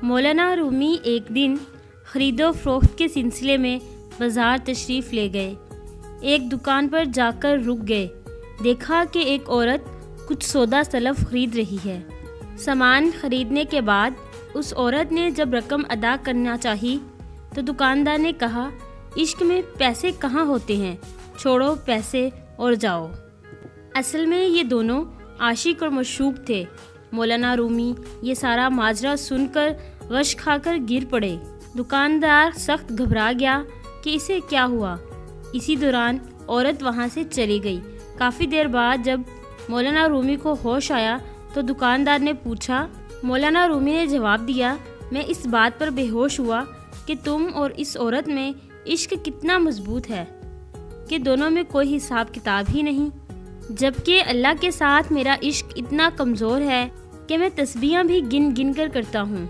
مولانا رومی ایک دن خرید و فروخت کے سلسلے میں بازار تشریف لے گئے۔ ایک دکان پر جا کر رک گئے۔ دیکھا کہ ایک عورت کچھ سودا سلف خرید رہی ہے۔ سامان خریدنے کے بعد اس عورت نے جب رقم ادا کرنا چاہی تو دکاندار نے کہا، عشق میں پیسے کہاں ہوتے ہیں، چھوڑو پیسے اور جاؤ۔ اصل میں یہ دونوں عاشق اور مشوق تھے۔ مولانا رومی یہ سارا ماجرا سن کر غش کھا کر گر پڑے۔ دکاندار سخت گھبرا گیا کہ اسے کیا ہوا۔ اسی دوران عورت وہاں سے چلی گئی۔ کافی دیر بعد جب مولانا رومی کو ہوش آیا تو دکاندار نے پوچھا۔ مولانا رومی نے جواب دیا، میں اس بات پر بے ہوش ہوا کہ تم اور اس عورت میں عشق کتنا مضبوط ہے کہ دونوں میں کوئی حساب کتاب ہی نہیں، جبکہ اللہ کے ساتھ میرا عشق اتنا کمزور ہے کہ میں تسبیحاں بھی گن گن کر کرتا ہوں۔